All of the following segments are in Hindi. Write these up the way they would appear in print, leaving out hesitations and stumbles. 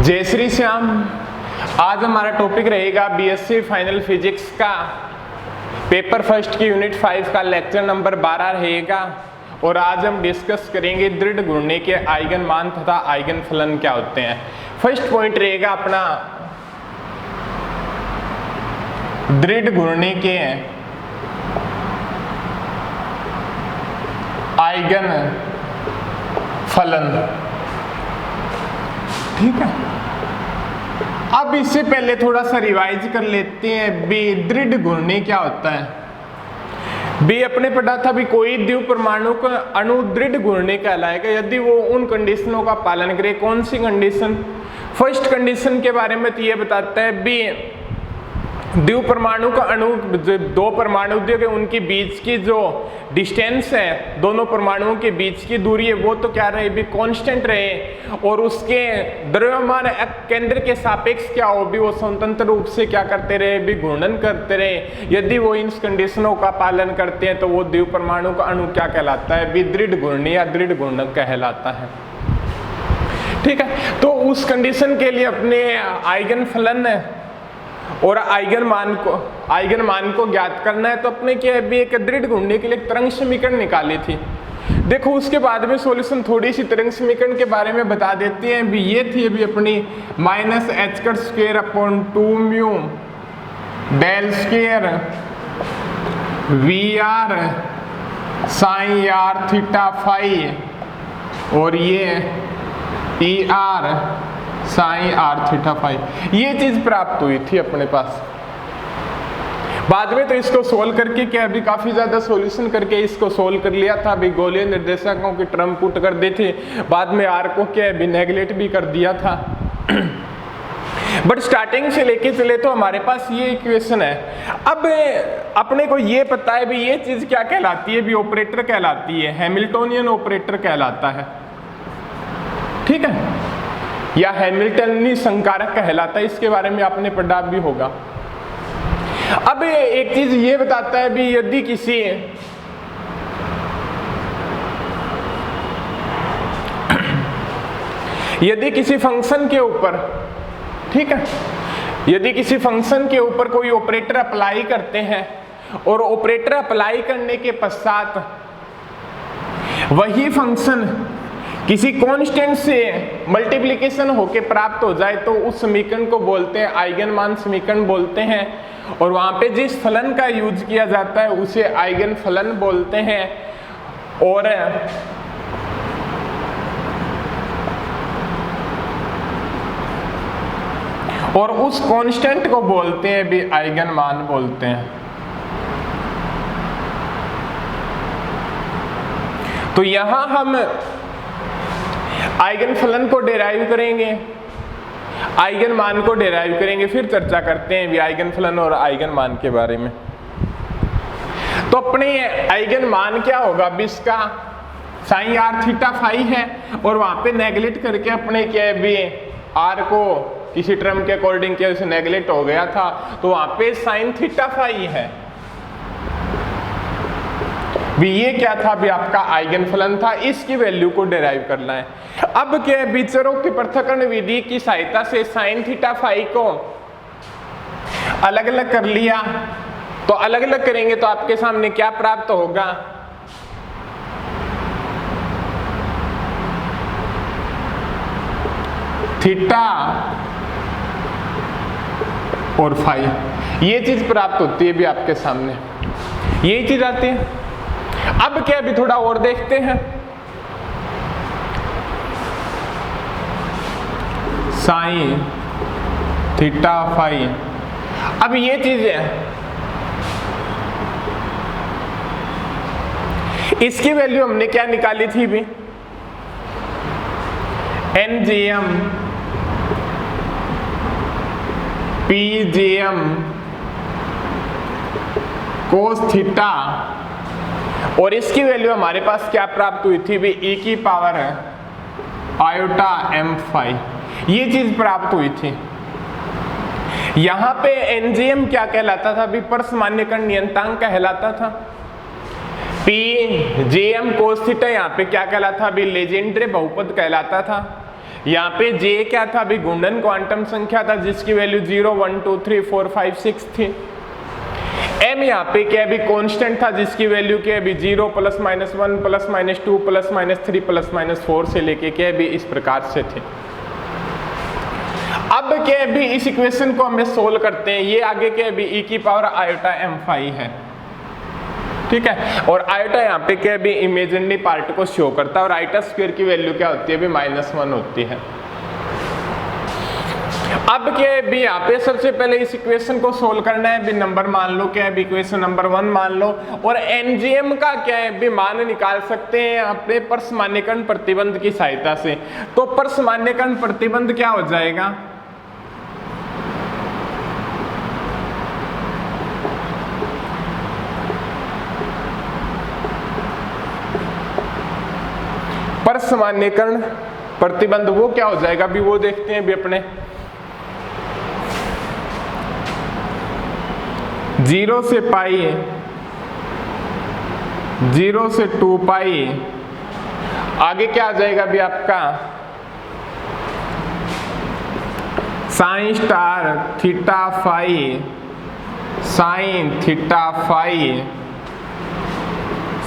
जय श्री श्याम। आज हमारा टॉपिक रहेगा बीएससी फाइनल फिजिक्स का पेपर फर्स्ट की यूनिट 5 का लेक्चर नंबर 12 रहेगा। और आज हम डिस्कस करेंगे दृढ़ घूर्णि के आइगन मान तथा आइगन फलन क्या होते हैं। फर्स्ट पॉइंट रहेगा अपना दृढ़ घूर्णि के आइगन फलन। ठीक है, अब इससे पहले थोड़ा सा रिवाइज कर लेते हैं। बी दृढ़ घूर्णि क्या होता है। बी अपने पढ़ा था भी कोई द्विपरमाणु का अणु दृढ़ घूर्णि कहलाएगा यदि वो उन कंडीशनों का पालन करे। कौन सी कंडीशन? फर्स्ट कंडीशन के बारे में तो ये बताता है बी द्विपरमाणु का अणु दो परमाणु के उनके बीच की जो डिस्टेंस है, दोनों परमाणुओं के बीच की दूरी है, वो तो क्या रहे भी कांस्टेंट रहे। और उसके द्रव्यमान केंद्र के सापेक्ष क्या हो भी वो स्वतंत्र रूप से क्या करते रहे भी घूर्णन करते रहे। यदि वो इन कंडीशनों का पालन करते हैं तो वो द्विपरमाणु का अणु क्या कहलाता है भी दृढ़ घूर्णि या दृढ़ घूर्णक कहलाता है। ठीक है, तो उस कंडीशन के लिए अपने आइगन फलन और आइगन मान को ज्ञात करना है। तो अपने क्या है भी एक दृढ़ घूर्णि के लिए तरंग समीकरण निकाली थी। देखो उसके बाद में सॉल्यूशन थोड़ी सी तरंग समीकरण के बारे में बता देते हैं भी। ये थी अभी अपनी -h²/2μ del square Vr sin r theta phi और ये Er sine R theta phi. ये चीज प्राप्त हुई थी अपने पास। बाद में तो इसको सोल्व करके क्या अभी काफी ज्यादा सॉल्यूशन करके इसको सोल्व कर लिया था। अभी गोलीय निर्देशांकों की टर्म पुट कर दी थी। बाद में आर को क्या अभी नेगलेक्ट भी कर दिया था। बट स्टार्टिंग से लेके चले तो हमारे पास ये इक्वेशन है। अब अपने को ये पता है भी ये चीज क्या कहलाती है भी ऑपरेटर कहलाती है, हैमिल्टोनियन ऑपरेटर कहलाता है। ठीक है, या हैमिल्टनी संकारक कहलाता है। इसके बारे में आपने पढ़ा भी होगा। अब एक चीज ये बताता है भी यदि किसी फंक्शन के ऊपर, ठीक है, यदि किसी फंक्शन के ऊपर कोई ऑपरेटर अप्लाई करते हैं और ऑपरेटर अप्लाई करने के पश्चात वही फंक्शन किसी कांस्टेंट से मल्टीप्लिकेशन होके प्राप्त हो जाए तो उस समीकरण को बोलते हैं आइगन मान समीकरण बोलते हैं। और वहां पे जिस फलन का यूज किया जाता है उसे आइगन फलन बोलते हैं। और उस कांस्टेंट को बोलते हैं भी आइगन मान बोलते हैं। तो यहां हम आइगन फलन को डेराइव करेंगे, आइगन मान को डेराइव करेंगे, फिर चर्चा करते हैं भी आइगन फलन और आइगन मान के बारे में। तो अपने आइगन मान क्या होगा भी इसका साइन आर थीटा फाई है और वहां पे नेगलेक्ट करके अपने क्या है भी आर को किसी टर्म के अकॉर्डिंग क्या उसे नेगलेक्ट हो गया था तो वहां पे साइन थीटा फाई है भी। ये क्या था भी आपका आइगन फलन था। इसकी वैल्यू को डेराइव करना है। अब क्या है विचारों की पृथक्करण विधि की सहायता से साइन थीटा फाई को अलग अलग कर लिया। तो अलग अलग करेंगे तो आपके सामने क्या प्राप्त होगा थीटा और फाई। ये चीज प्राप्त होती है भी आपके सामने, यही चीज आती है। अब क्या अभी थोड़ा और देखते हैं। साइन थीटा फाई, अब ये चीज है, इसकी वैल्यू हमने क्या निकाली थी भी NGM PGM कोस थीटा और इसकी वैल्यू हमारे पास क्या प्राप्त हुई थी भी e की पावर है आयोटा m फाई। ये चीज प्राप्त हुई थी। यहां पे NGM क्या कहलाता था भी परसमान्यकरण नियतांक कहलाता था। P J M cos theta यहाँ पे क्या कहलाता था अभी लेजेंड्रे बहुपद कहलाता था। यहाँ पे जे क्या था, अभी गुणन क्वांटम संख्या था जिसकी वैल्यू 0 1 2 3 4 5 6 थी। m यहाँ पे क्या अभी कांस्टेंट था जिसकी वैल्यू क्या अभी 0 +- 1 +- 2 +- 3 +- 4 से लेके क्या अभी इस प्रकार से थे। अब क्या अभी इस इक्वेशन को हमें सोल्व करते हैं। ये आगे क्या अभी e की पावर आयोटा m5 है, ठीक है। और आयोटा यहाँ पे क्या अभी इमेजिनरी पार्ट को शो करता है और आयोटा स्क्वायर की वैल्यू क्या होती है अभी -1 होती है। अब क्या है भी यहाँ पे सबसे पहले इस इक्वेशन को सोल्व करना है। भी नंबर मान लो क्या है भी इक्वेशन नंबर 1 मान लो और एनजीएम का क्या है भी मान निकाल सकते हैं अपने परसमान्यकरण प्रतिबंध की सहायता से। तो परसमान्यकरण प्रतिबंध क्या हो जाएगा, परसमान्यकरण प्रतिबंध वो क्या हो जाएगा भी वो देखते हैं भी अपने 0 से पाई, 0 से 2 पाई, आगे क्या आ जाएगा भी आपका sine star theta phi, sine theta phi,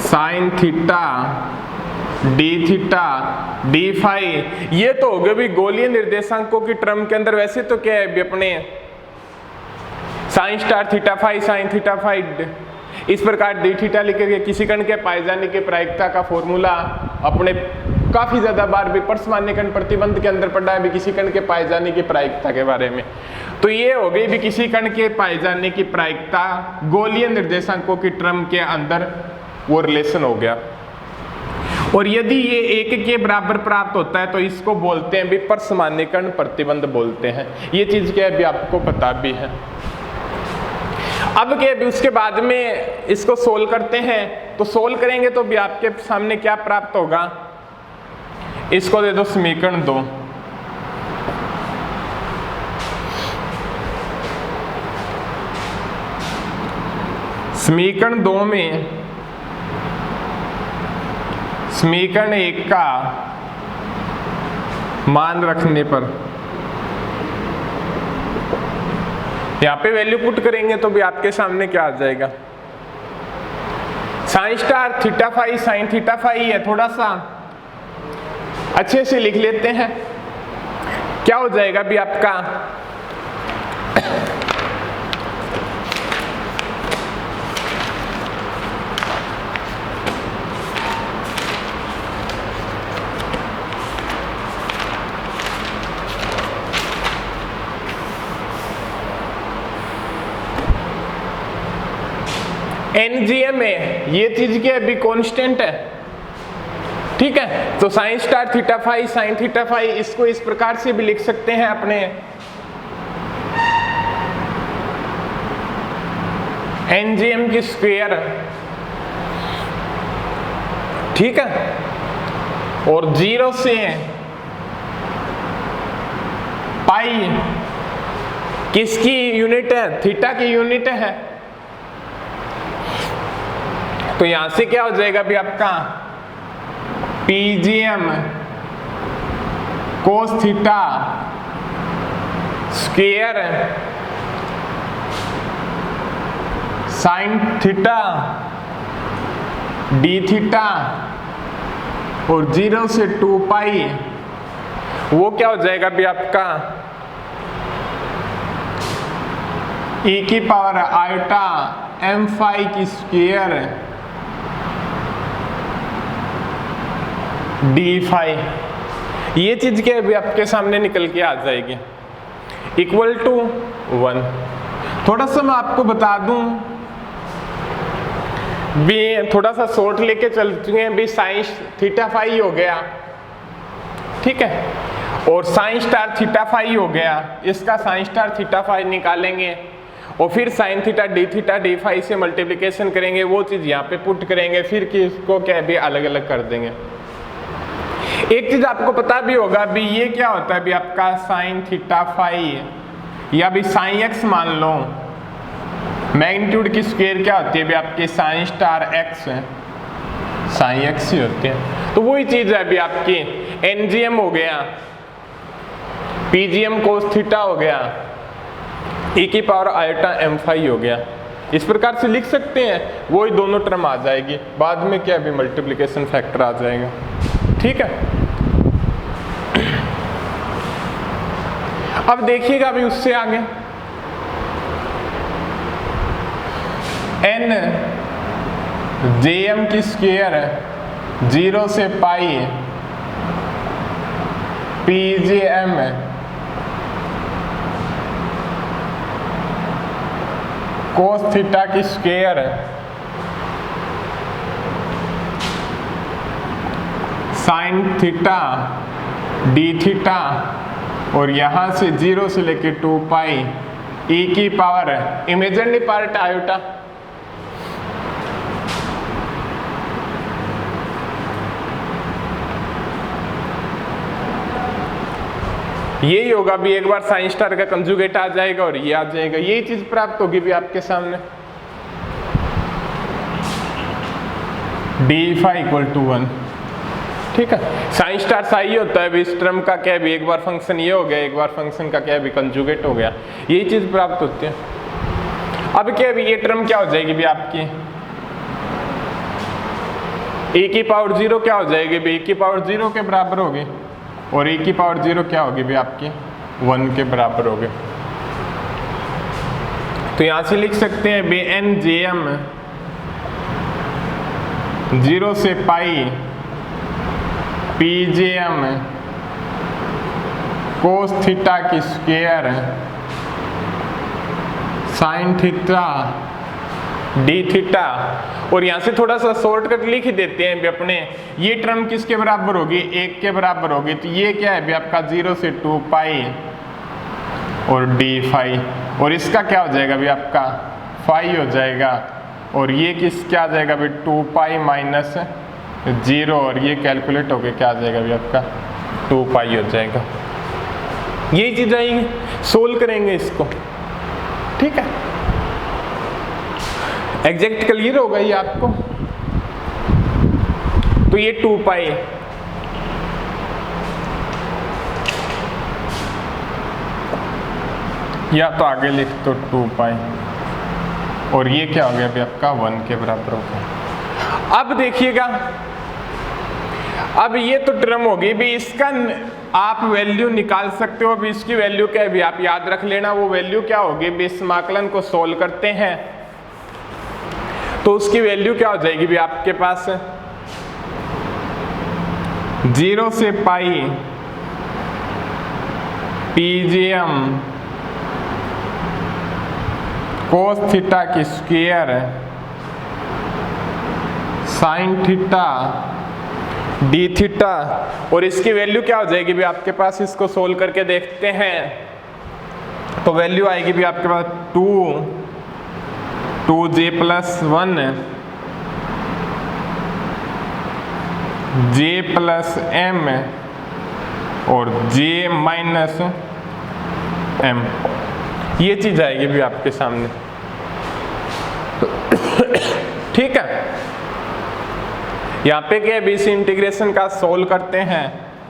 sine theta D theta D phi. ये तो हो गए भी गोलीय निर्देशांकों की टर्म के अंदर। वैसे तो क्या है भी अपने sine star theta phi, sine theta phi, इस प्रकार डी थीटा लिखे किसी कण के पाए जाने की प्रायिकता का फॉर्मूला अपने काफी ज्यादा बार भी परसमान्यकरण प्रतिबंध के अंदर पढ़ा है भी किसी कण के पाए जाने की प्रायिकता के बारे में। तो ये हो गई भी किसी कण के पाए जाने की प्रायिकता गोलीय निर्देशांकों की टर्म के अंदर वो रिलेशन हो गया। और यदि ये 1 के बराबर प्राप्त होता है तो इसको बोलते हैं भी परसमान्यकरण प्रतिबंध बोलते हैं। ये चीज क्या है भी आपको पता भी है। अब क्या भी उसके बाद में इसको सोल्व करते हैं। तो सोल्व करेंगे तो भी आपके सामने क्या प्राप्त होगा, इसको दे दो समीकरण 2। समीकरण 2 में समीकरण 1 का मान रखने पर यहाँ पे वैल्यू पुट करेंगे तो भी आपके सामने क्या आ जाएगा, sine star theta phi, sine theta phi है। थोड़ा सा अच्छे से लिख लेते हैं। क्या हो जाएगा भी आपका एनजीएम में ये चीज क्या अभी कांस्टेंट है, ठीक है। तो sine star theta phi, sine theta phi, इसको इस प्रकार से भी लिख सकते हैं अपने एनजीएम की स्क्वायर, ठीक है। और 0 से पाई किसकी यूनिट है, थीटा की यूनिट है। तो यहां से क्या हो जाएगा भी आपका PGM cos theta square sine theta D theta और 0 से 2 पाई, वो क्या हो जाएगा भी आपका e की पावर आयोटा m5 की स्क्वायर d5। ये चीज क्या है आपके सामने निकल के आ जाएगी इक्वल टू 1। थोड़ा सा मैं आपको बता दूं भी, थोड़ा सा शॉर्ट लेके चल चुके हैं भी, साइन थीटा फाई हो गया, ठीक है, और साइन स्टार थीटा फाई हो गया। इसका साइन स्टार थीटा फाई निकालेंगे और फिर साइन थीटा डी फाई से मल्टीप्लिकेशन करेंगे, वो चीज यहाँ पे पुट करेंगे, फिर किसको क्या भी अलग अलग कर देंगे। एक चीज आपको पता भी होगा भी ये क्या होता है भी आपका साइन थीटा फाई या भी साइन एक्स मान लो, मैग्नीट्यूड की स्क्वायर क्या होती है भी आपकी साइन स्टार एक्स है, साइन एक्स ही होती है। तो वही चीज है भी आपकी एनजीएम हो गया पीजीएम कोस थीटा हो गया, e की पावर आयोटा एम फाई हो गया। इस प्रकार से लिख सकते हैं, वो ही दोनों टर्म आ जाएगी, बाद में क्या अभी मल्टीप्लिकेशन फैक्टर आ जाएगा। ठीक है, अब देखिएगा अभी उससे आगे n JM की स्क्वायर 0 से पाई PJM कोस थीटा की square sine theta D theta और यहां से 0 से लेके 2 पाई e की पावर इमेजिनरी पार्ट आयोटा। यही होगा भी, एक बार साइन स्टार का कंजुगेट आ जाएगा और ये आ जाएगा, यही चीज प्राप्त होगी भी आपके सामने। D phi equal to 1। ठीक है, साइन स्टार साई होता है भी, इस टर्म का क्या भी, एक बार फंक्शन ये हो गया, एक बार फंक्शन का क्या भी कंजुगेट हो गया, यही चीज प्राप्त होती है। अब क्या भी ये टर्म क्या हो जाएगी भी आपकी e की पावर 0 क्या हो जाएगी भी, e की पावर 0 के बराबर होगी और e की पावर 0 क्या होगी भी आपकी 1 के बराबर होगी। तो यहां से लिख सकते हैं बी एन जे एम 0 से पाई PJM कोस थीटा की square sine theta D theta, और यहां से थोड़ा सा शॉर्टकट लिख ही देते हैं भी अपने, ये टर्म किसके बराबर होगी, 1 के बराबर होगी। तो ये क्या है भी आपका 0 से 2 पाई और डी फाई, और इसका क्या हो जाएगा भी आपका फाई हो जाएगा, और ये किस क्या आ जाएगा भी 2 पाई माइनस 0, और ये कैलकुलेट होके क्या आ जाएगा भी आपका 2 पाई हो जाएगा। यही चीज आएगी, सोल्व करेंगे इसको। ठीक है, एग्जैक्ट क्लियर होगा ये आपको। तो ये 2 पाई या तो आगे लिख तो 2 पाई, और ये क्या हो गया अभी आपका 1 के बराबर हो गया। अब देखिएगा, अब ये तो टर्म होगी भी, इसका आप वैल्यू निकाल सकते हो भी, इसकी वैल्यू क्या है भी आप याद रख लेना। वो वैल्यू क्या होगी भी, इस समाकलन को सोल्व करते हैं तो उसकी वैल्यू क्या हो जाएगी भी आपके पास 0 से पाई PJM कोस थीटा की square sine theta D theta, और इसकी वैल्यू क्या हो जाएगी भी आपके पास, इसको सोल्व करके देखते हैं तो वैल्यू आएगी भी आपके पास 2j plus 1 j plus m और j माइनस m, ये चीज आएगी भी आपके सामने। ठीक है, यहाँ पे क्या है इस इंटीग्रेशन का सोल्व करते हैं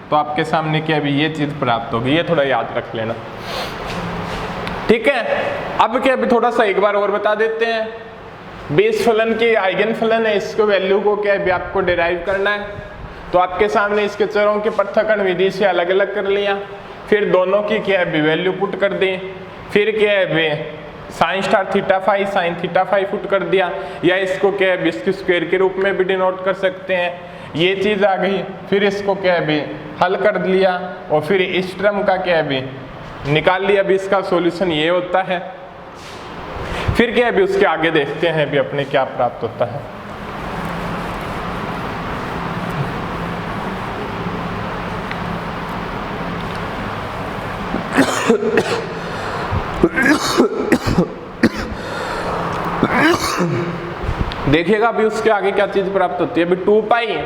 तो आपके सामने क्या है ये चीज प्राप्त होगी, ये थोड़ा याद रख लेना। ठीक है, अब क्या अभी थोड़ा सा एक बार और बता देते हैं। बेस फलन की आइगन फलन है, इसको वैल्यू को क्या है आपको डिराइव करना है। तो आपके सामने इसके चरों के पृथक्करण विधि से अलग अलग कर लिया, फिर दोनों की क्या है वैल्यू पुट कर दी, फिर क्या है sine star theta phi sine theta phi put कर दिया, या इसको क्या है इसके स्क्वायर के रूप में भी डिनोट कर सकते हैं। ये चीज आ गई, फिर इसको क्या है हल कर लिया, और फिर इस टर्म का क्या है निकाल लिया। अभी इसका सॉल्यूशन ये होता है। फिर क्या है उसके आगे देखते हैं भी अपने क्या प्राप्त होता है। देखिएगा अभी उसके आगे क्या चीज प्राप्त होती है। अभी 2 पाई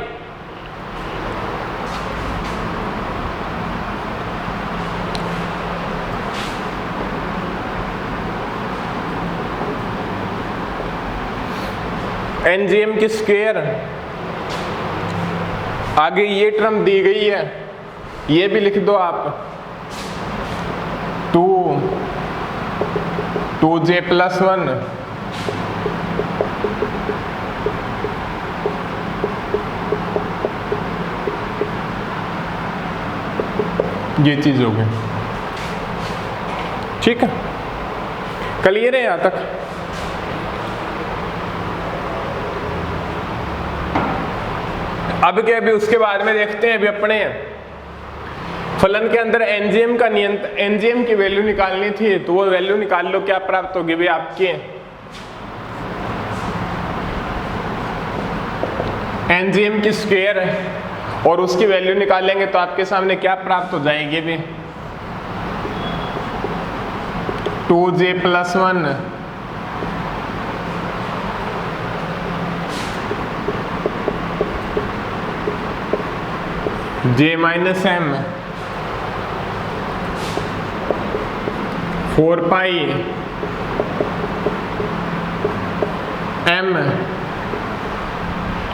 NGM की स्क्वायर, आगे ये टर्म दी गई है, ये भी लिख दो आप, 2j+1 ये चीज हो गई। ठीक है, क्लियर है यहां तक? अब क्या, अभी उसके बाद में देखते हैं, अभी अपने फलन के अंदर एनजीएम का एनजीएम की वैल्यू निकालनी थी, तो वो वैल्यू निकाल लो, क्या प्राप्त होगी भाई आपके एनजीएम की स्क्वायर और उसकी वैल्यू निकालेंगे तो आपके सामने क्या प्राप्त हो जाएगी भी 2j+1 j-m 4π m,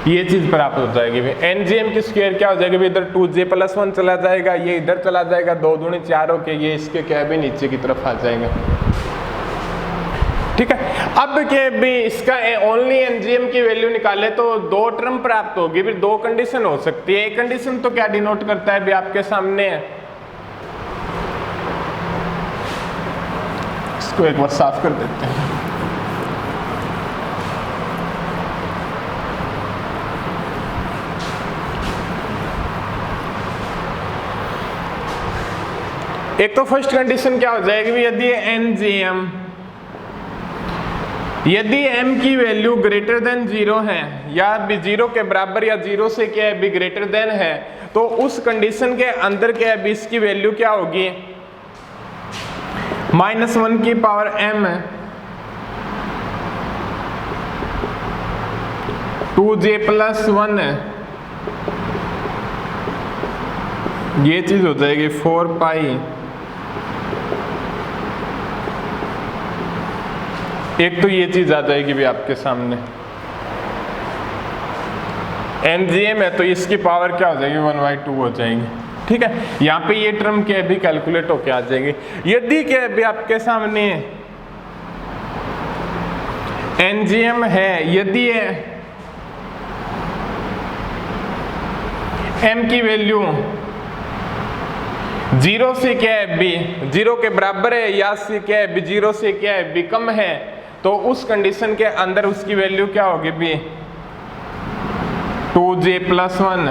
ये चीज प्राप्त हो जाएगी भाई। एनजीएम की स्क्वायर क्या हो जाएगी भाई, इधर 2j+1 चला जाएगा, ये इधर चला जाएगा, 2 दूनी 4 होके ये इसके क्या भी नीचे की तरफ आ जाएगा। ठीक है, अब क्या भी इसका ओनली एनजीएम की वैल्यू निकाले तो 2 टर्म प्राप्त होगी, फिर 2 कंडीशन हो सकती है। एक कंडीशन तो क्या डिनोट करता है भी आपके सामने, इसको एक बार साफ कर देते हैं। एक तो फर्स्ट कंडीशन क्या हो जाएगी, यदि एनजीएम, यदि m की वैल्यू ग्रेटर देन 0 है या भी 0 के बराबर या 0 से क्या है भी ग्रेटर देन है, तो उस कंडीशन के अंदर क्या है भी इसकी वैल्यू क्या होगी -1 की पावर m 2j+1, ये चीज हो जाएगी 4π। एक तो ये चीज आ जाएगी भी आपके सामने, एनजीएम है तो इसकी पावर क्या हो जाएगी 1/2 हो जाएगी। ठीक है, यहाँ पे ये टर्म क्या है भी कैलकुलेट होके आ जाएगी। यदि क्या है भी आपके सामने एनजीएम है, यदि एम की वैल्यू 0 से क्या है भी 0 के बराबर है या से क्या है भी 0 से क्या है भी कम है, तो उस कंडीशन के अंदर उसकी वैल्यू क्या होगी भी 2j+1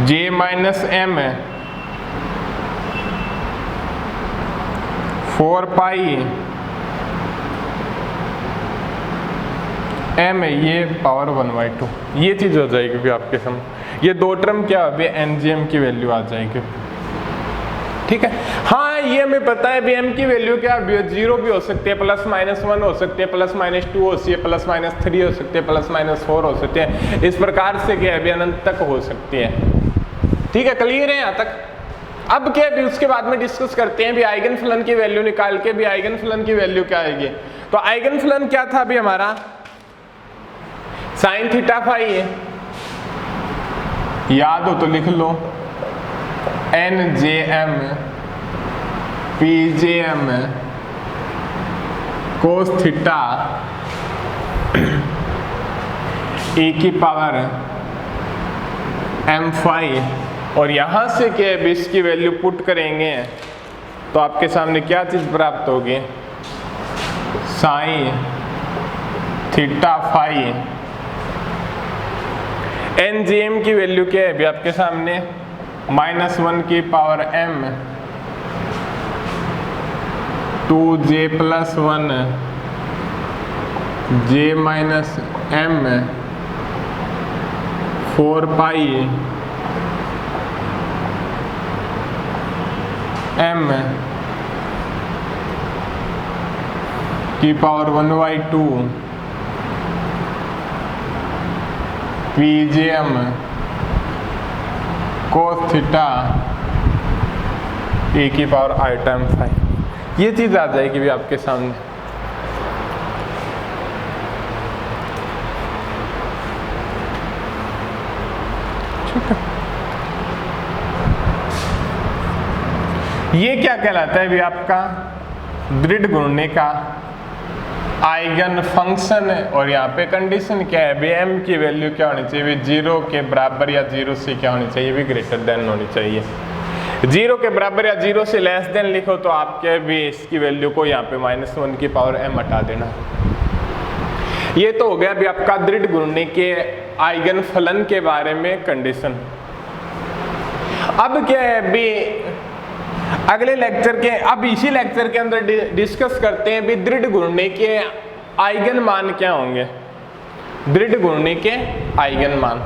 j-m 4π m, ये पावर 1/2, ये चीज हो जाएगी भी आपके सामने। ये 2 टर्म क्या है एनजीएम की वैल्यू आ जाएगी। ठीक है, हाँ ये हमें पता है भी m की वैल्यू क्या 0 भी हो सकती है, +-1 हो सकती है, +-2 हो सकती है, +-3 हो सकती है, +-4 हो सकती है, इस प्रकार से क्या है भी अनंत तक हो सकती है। ठीक है, क्लियर है यहाँ तक? अब क्या भी उसके बाद में डिस्कस करते हैं भी आइगन फलन की वैल्यू निकाल के भी आइगन फलन की वैल्यू क्या आएगी। तो आइगन फलन क्या था अभी हमारा sin θ φ, याद हो तो लिख लो NJM PJM cos theta e की पावर m फाई, और यहां से क्या है इसकी वैल्यू पुट करेंगे तो आपके सामने क्या चीज प्राप्त होगी sin थीटा फाई। एनजीएम की वैल्यू क्या है अभी आपके सामने -1 की power m 2j+1 j-m 4π m की power 1/2 PJM cos theta e की पावर i टाइम फाई, ये चीज आ जाएगी भी आपके सामने। ठीक है, ये क्या कहलाता है भी आपका दृढ़ घूर्णि का आइगन फंक्शन है। और यहाँ पे कंडीशन क्या है भी m की वैल्यू क्या होनी चाहिए, 0 के बराबर या 0 से क्या होनी चाहिए भी ग्रेटर देन होनी चाहिए। 0 के बराबर या 0 से लेस देन लिखो तो आपके भी इसकी वैल्यू को यहाँ पे -1 की पावर m हटा देना। ये तो हो गया भी आपका दृढ़ घूर्णि के आइगन फलन के बारे में कंडीशन। अब क्या है भी अगले लेक्चर के, अब इसी लेक्चर के अंदर डिस्कस करते हैं भी दृढ़ घूर्णि के आइगन मान क्या होंगे, दृढ़ घूर्णि के आइगन मान।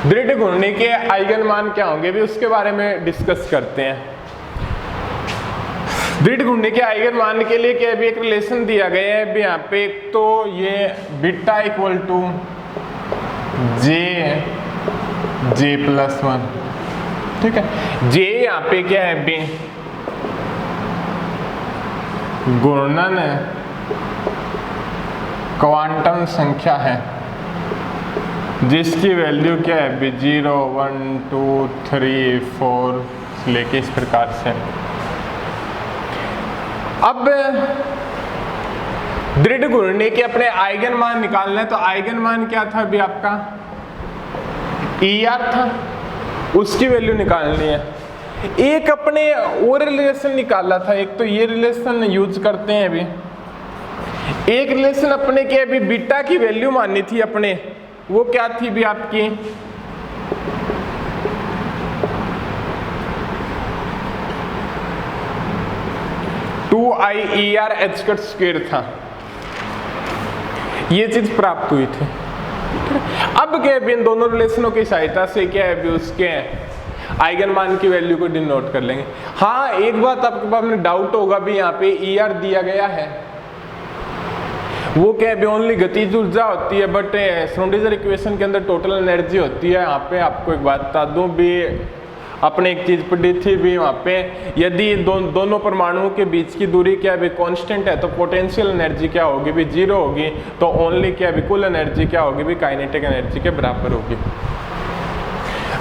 दृढ़ घूर्णि के आइगन मान क्या होंगे भी उसके बारे में डिस्कस करते हैं। दृढ़ घूर्णि के आइगन मान के लिए क्या भी एक रिलेशन दिया गया है भी यहाँ पे, एक तो ये बीटा इक्वल टू J+1, ठीक है। J यहाँ पे क्या है भी घूर्णन क्वांटम संख्या है जिसकी वैल्यू क्या है भी 0, 1, 2, 3, 4 लेके इस प्रकार से। अब दृढ़ घूर्णि के अपने आइगन मान निकालना है तो आइगन मान क्या था भी आपका ER था, उसकी वैल्यू निकालनी है। एक अपने और रिलेशन निकाला था, एक तो ये रिलेशन यूज करते हैं अभी, एक रिलेशन अपने के अभी बीटा की वैल्यू माननी थी अपने, वो क्या थी भी आपकी (2IER(h²) था। ये चीज प्राप्त हुई थी। अब क्या है इन दोनों रिलेशनों की सहायता से क्या है भी उसके आइगन मान की वैल्यू को डिनोट कर लेंगे। हाँ, एक बात आपके पास में डाउट होगा भी यहाँ पे ER दिया गया है, वो क्या है ओनली गतिज ऊर्जा होती है, बट श्रोडिंगर इक्वेशन के अंदर टोटल एनर्जी होती है। यहाँ पे आपको एक बात बता दूं भी अपने एक चीज पढ़ी थी भी वहाँ पे यदि दोनों परमाणुओं के बीच की दूरी क्या है कांस्टेंट है तो पोटेंशियल एनर्जी क्या होगी भी 0 होगी, तो ओनली क्या है कुल एनर्जी क्या होगी भी काइनेटिक एनर्जी के बराबर होगी।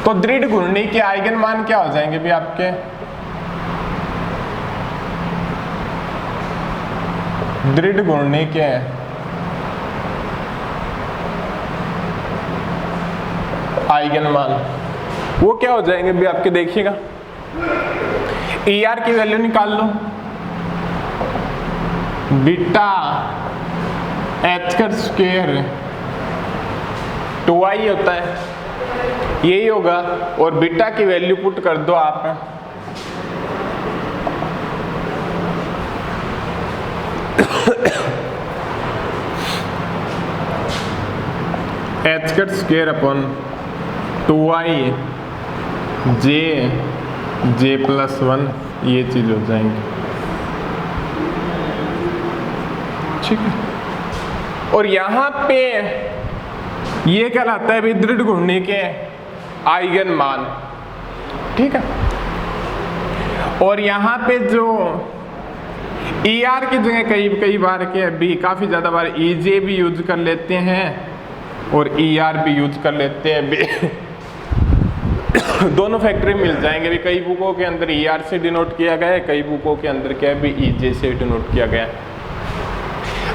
तो दृढ़ घूर्णि के आइगन मान क्या हो जाएंगे भी आपके दृढ़ घूर्णि के आइगन मान वो क्या हो जाएंगे भी आपके, देखिएगा ER की वैल्यू निकाल लो, बीटा h² 2i होता है, यही होगा। और बीटा की वैल्यू पुट कर दो आप h² अपॉन 2i J+1 ये चीज हो जाएंगी, ठीक है। और यहाँ पे ये कहलाता है भी दृढ़ घूर्णि के आइगन मान, ठीक है। और यहाँ पे जो ER की जगह कई बार के भी काफी ज्यादा बार EJ भी यूज कर लेते हैं और ER भी यूज कर लेते हैं भी दोनों फैक्टर मिल जाएंगे भी। कई बुकों के अंदर ER से डिनोट किया गया है, कई बुकों के अंदर क्या है भी EJ से डिनोट किया गया है।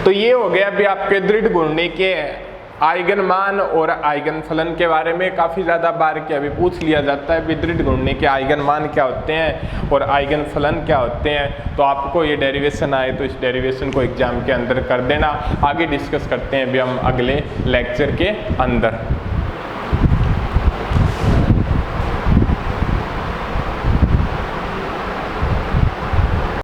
तो ये हो गया भी आपके दृढ़ घूर्णि के आइगन मान और आइगन फलन के बारे में काफ़ी ज़्यादा बार क्या भी पूछ लिया जाता है भी दृढ़ घूर्णि के आइगन मान क्या होते हैं और आइगन फलन क्या होते हैं। तो आपको ये डेरिवेशन आए तो इस डेरिवेशन को एग्जाम के अंदर कर देना। आगे डिस्कस करते हैं भी हम अगले लेक्चर के अंदर।